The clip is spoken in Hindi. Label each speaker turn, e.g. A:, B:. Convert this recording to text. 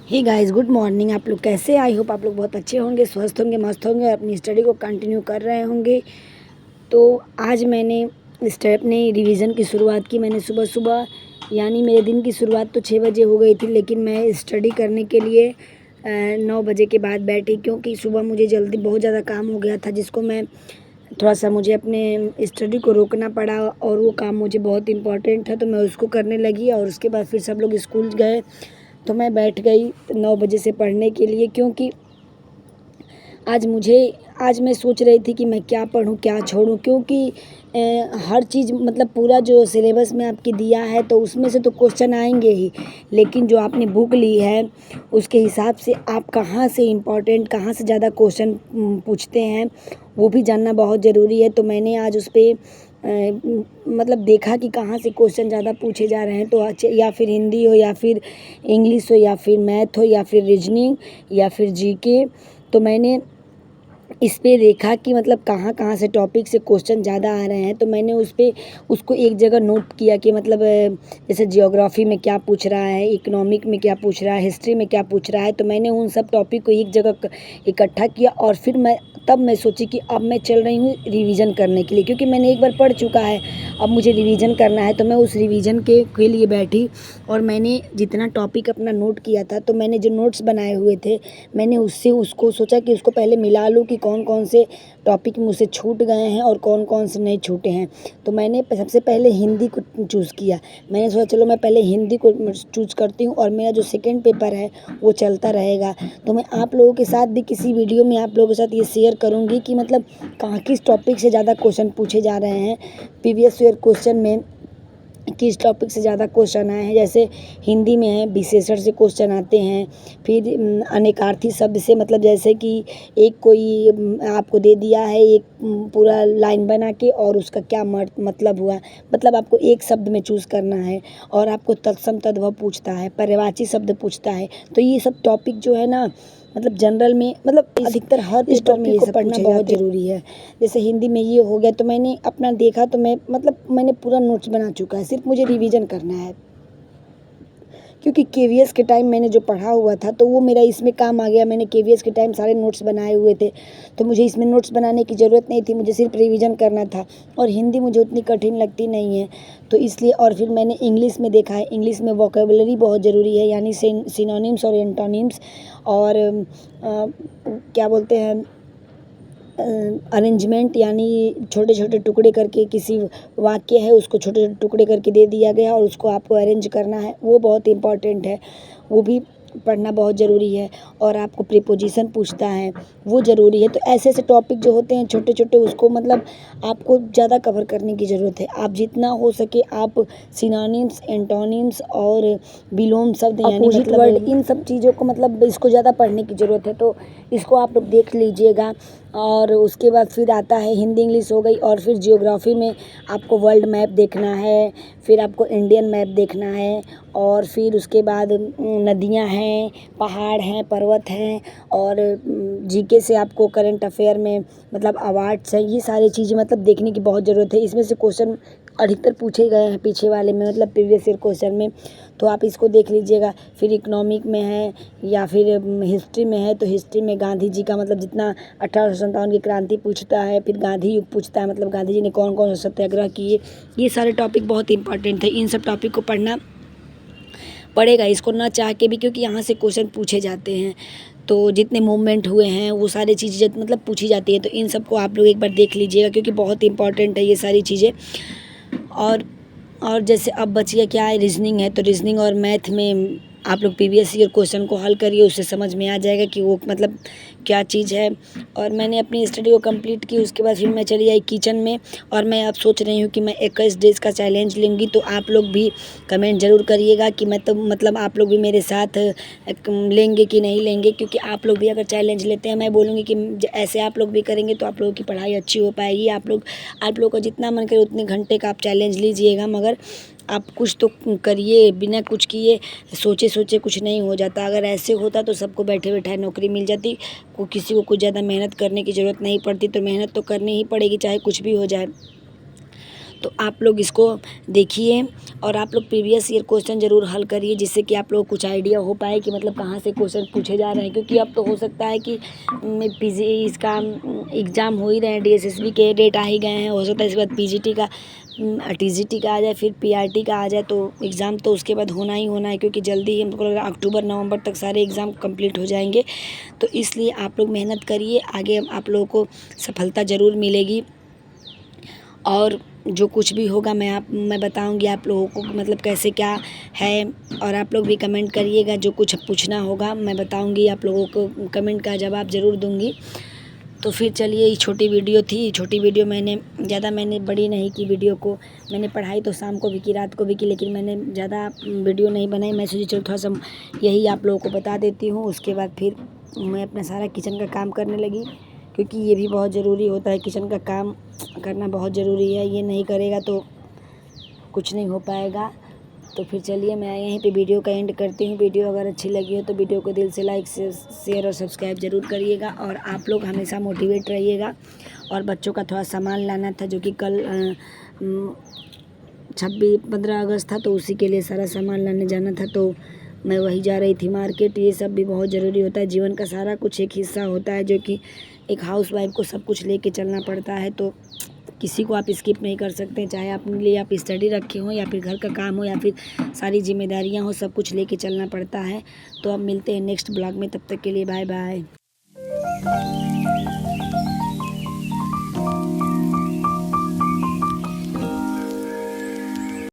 A: Hey guys, good morning. आप लोग कैसे? आई होप आप लोग बहुत अच्छे होंगे, स्वस्थ होंगे, मस्त होंगे और अपनी स्टडी को कंटिन्यू कर रहे होंगे। तो आज मैंने अपने रिवीजन की शुरुआत की। मैंने सुबह सुबह यानी मेरे दिन की शुरुआत तो 6 बजे हो गई थी, लेकिन मैं स्टडी करने के लिए 9 बजे के बाद बैठी, क्योंकि सुबह मुझे जल्दी बहुत ज़्यादा काम हो गया था, जिसको मैं थोड़ा सा मुझे अपने स्टडी को रोकना पड़ा और वो काम मुझे बहुत इम्पोर्टेंट था, तो मैं उसको करने लगी। और उसके बाद फिर सब लोग स्कूल गए तो मैं बैठ गई 9 बजे से पढ़ने के लिए, क्योंकि आज मैं सोच रही थी कि मैं क्या पढूं क्या छोड़ूं, क्योंकि हर चीज़ मतलब पूरा जो सिलेबस में आपके दिया है तो उसमें से तो क्वेश्चन आएंगे ही, लेकिन जो आपने बुक ली है उसके हिसाब से आप कहाँ से इम्पोर्टेंट, कहाँ से ज़्यादा क्वेश्चन पूछते हैं वो भी जानना बहुत ज़रूरी है। तो मैंने आज उस पर मतलब देखा कि कहाँ से क्वेश्चन ज़्यादा पूछे जा रहे हैं, तो या फिर हिंदी हो या फिर इंग्लिश हो या फिर मैथ हो या फिर रीजनिंग या फिर जीके। तो मैंने इस पे देखा कि मतलब कहाँ कहाँ से टॉपिक से क्वेश्चन ज़्यादा आ रहे हैं, तो मैंने उसको एक जगह नोट किया कि मतलब जैसे जियोग्राफी में क्या पूछ रहा है, इकोनॉमिक में क्या पूछ रहा है, हिस्ट्री में क्या पूछ रहा है। तो मैंने उन सब टॉपिक को एक जगह इकट्ठा किया और फिर मैं सोची कि अब मैं चल रही हूँ रिवीजन करने के लिए, क्योंकि मैंने एक बार पढ़ चुका है, अब मुझे रिवीजन करना है। तो मैं उस रिवीजन के लिए बैठी और मैंने जितना टॉपिक अपना नोट किया था, तो मैंने जो नोट्स बनाए हुए थे मैंने उससे उसको सोचा कि उसको पहले मिला लूँ कि कौन कौन से टॉपिक मुझसे छूट गए हैं और कौन कौन से नहीं छूटे हैं। तो मैंने सबसे पहले हिंदी को चूज़ किया। मैंने सोचा चलो मैं पहले हिंदी को चूज़ करती हूँ और मेरा जो सेकंड पेपर है वो चलता रहेगा। तो मैं आप लोगों के साथ भी किसी वीडियो में आप लोगों के साथ ये शेयर करूँगी कि मतलब कहाँ किस टॉपिक से ज़्यादा क्वेश्चन पूछे जा रहे हैं। प्रीवियस ईयर क्वेश्चन में किस टॉपिक से ज़्यादा क्वेश्चन आए हैं। जैसे हिंदी में है विशेषण से क्वेश्चन आते हैं, फिर अनेकार्थी शब्द से, मतलब जैसे कि एक कोई आपको दे दिया है एक पूरा लाइन बना के और उसका क्या मतलब हुआ, मतलब आपको एक शब्द में चूज़ करना है और आपको तत्सम तद्भव पूछता है, पर्यायवाची शब्द पूछता है। तो ये सब टॉपिक जो है ना, मतलब जनरल में मतलब अधिकतर हर इस टॉपिक को पढ़ना बहुत ज़रूरी है। जैसे हिंदी में ये हो गया, तो मैंने अपना देखा तो मैंने पूरा नोट्स बना चुका है, सिर्फ मुझे रिवीजन करना है, क्योंकि केवीएस के टाइम मैंने जो पढ़ा हुआ था तो वो मेरा इसमें काम आ गया। मैंने केवीएस के टाइम सारे नोट्स बनाए हुए थे, तो मुझे इसमें नोट्स बनाने की ज़रूरत नहीं थी, मुझे सिर्फ रिवीजन करना था। और हिंदी मुझे उतनी कठिन लगती नहीं है, तो इसलिए। और फिर मैंने इंग्लिश में देखा है, इंग्लिश में वोकेबुलरी बहुत ज़रूरी है, यानी सिनोनिम्स और एंटोनिम्स और क्या बोलते हैं अरेंजमेंट, यानी छोटे छोटे टुकड़े करके किसी वाक्य है उसको छोटे छोटे टुकड़े करके दे दिया गया और उसको आपको अरेंज करना है, वो बहुत इम्पॉर्टेंट है, वो भी पढ़ना बहुत ज़रूरी है। और आपको प्रीपोजिशन पूछता है, वो ज़रूरी है। तो ऐसे ऐसे टॉपिक जो होते हैं छोटे छोटे, उसको मतलब आपको ज़्यादा कवर करने की ज़रूरत है। आप जितना हो सके आप सिनोनिम्स, एंटोनिम्स और विलोम शब्द यानी मतलब वर्ड, इन सब चीज़ों को मतलब इसको ज़्यादा पढ़ने की ज़रूरत है, तो इसको आप लोग देख लीजिएगा। और उसके बाद फिर आता है हिंदी इंग्लिश हो गई, और फिर जियोग्राफी में आपको वर्ल्ड मैप देखना है, फिर आपको इंडियन मैप देखना है, और फिर उसके बाद नदियां हैं, पहाड़ हैं, पर्वत हैं, और जीके से आपको करंट अफेयर में मतलब अवार्ड्स हैं, ये सारी चीज़ें मतलब देखने की बहुत ज़रूरत है। इसमें से क्वेश्चन अधिकतर पूछे गए हैं पीछे वाले में, मतलब प्रीवियस ईयर क्वेश्चन में, तो आप इसको देख लीजिएगा। फिर इकोनॉमिक में है या फिर हिस्ट्री में है, तो हिस्ट्री में गांधी जी का मतलब जितना 1857 की क्रांति पूछता है, फिर गांधी युग पूछता है, मतलब गांधी जी ने कौन कौन से सत्याग्रह किए, ये सारे टॉपिक बहुत इंपॉर्टेंट है। इन सब टॉपिक को पढ़ना पड़ेगा, इसको ना चाह के भी, क्योंकि यहाँ से क्वेश्चन पूछे जाते हैं। तो जितने मूवमेंट हुए हैं वो सारी चीज़ें मतलब पूछी जाती है, तो इन सबको आप लोग एक बार देख लीजिएगा, क्योंकि बहुत इंपॉर्टेंट है ये सारी चीज़ें। और और जैसे अब बच गया क्या है, रीजनिंग है, तो रीजनिंग और मैथ में आप लोग प्रीवियस ईयर क्वेश्चन को हल करिए, उससे समझ में आ जाएगा कि वो मतलब क्या चीज़ है। और मैंने अपनी स्टडी को कंप्लीट की, उसके बाद फिर मैं चली आई किचन में, और मैं अब सोच रही हूँ कि मैं 21 डेज़ का चैलेंज लूँगी। तो आप लोग भी कमेंट ज़रूर करिएगा कि मैं तो मतलब आप लोग भी मेरे साथ लेंगे कि नहीं लेंगे, क्योंकि आप लोग भी अगर चैलेंज लेते हैं, मैं बोलूँगी कि ऐसे आप लोग भी करेंगे तो आप लोगों की पढ़ाई अच्छी हो पाएगी। आप लोग का जितना मन करे उतने घंटे का आप चैलेंज लीजिएगा, मगर आप कुछ तो करिए, बिना कुछ किए सोचे सोचे कुछ नहीं हो जाता। अगर ऐसे होता तो सबको बैठे बैठाए नौकरी मिल जाती, को किसी को कुछ ज़्यादा मेहनत करने की ज़रूरत नहीं पड़ती। तो मेहनत तो करनी ही पड़ेगी, चाहे कुछ भी हो जाए। तो आप लोग इसको देखिए और आप लोग प्रीवियस ईयर क्वेश्चन ज़रूर हल करिए, जिससे कि आप लोगों को कुछ आइडिया हो पाए कि मतलब कहाँ से क्वेश्चन पूछे जा रहे हैं। क्योंकि अब तो हो सकता है कि पीजी इसका एग्ज़ाम हो ही रहे हैं, डीएसएसबी के डेट आ ही गए हैं, हो सकता है इसके बाद पीजीटी का टीजीटी का आ जाए, फिर पीआरटी का आ जाए, तो एग्ज़ाम तो उसके बाद होना ही होना है। क्योंकि जल्दी ही हमको लग रहा है अक्टूबर नवंबर तक सारे एग्ज़ाम कंप्लीट हो जाएंगे। तो इसलिए आप लोग मेहनत करिए, आगे आप लोगों को सफलता ज़रूर मिलेगी। और जो कुछ भी होगा मैं बताऊंगी आप लोगों को मतलब कैसे क्या है। और आप लोग भी कमेंट करिएगा, जो कुछ पूछना होगा मैं बताऊंगी आप लोगों को, कमेंट का जवाब ज़रूर दूंगी। तो फिर चलिए, ये छोटी वीडियो थी, छोटी वीडियो मैंने बड़ी नहीं की वीडियो को। मैंने पढ़ाई तो शाम को भी की, रात को भी की, लेकिन मैंने ज़्यादा वीडियो नहीं बनाई। मैं सोची चलो थोड़ा सा यही आप लोगों को बता देती हूँ। उसके बाद फिर मैं अपना सारा किचन का काम करने लगी, क्योंकि ये भी बहुत ज़रूरी होता है, किचन का काम करना बहुत ज़रूरी है। ये नहीं करेगा तो कुछ नहीं हो पाएगा। तो फिर चलिए, मैं यहीं पे वीडियो का एंड करती हूँ। वीडियो अगर अच्छी लगी हो तो वीडियो को दिल से लाइक शेयर और सब्सक्राइब ज़रूर करिएगा। और आप लोग हमेशा मोटिवेट रहिएगा। और बच्चों का थोड़ा सामान लाना था, जो कि कल 15 अगस्त था, तो उसी के लिए सारा सामान लाने जाना था। तो मैं वही जा रही थी मार्केट। ये सब भी बहुत ज़रूरी होता है, जीवन का सारा कुछ एक हिस्सा होता है, जो कि एक हाउसवाइफ को सब कुछ लेके चलना पड़ता है। तो किसी को आप स्किप नहीं कर सकते, चाहे अपने लिए आप स्टडी रखे हो या फिर घर का काम हो या फिर सारी जिम्मेदारियां हो, सब कुछ लेके चलना पड़ता है। तो अब मिलते हैं नेक्स्ट ब्लॉग में, तब तक के लिए बाय बाय।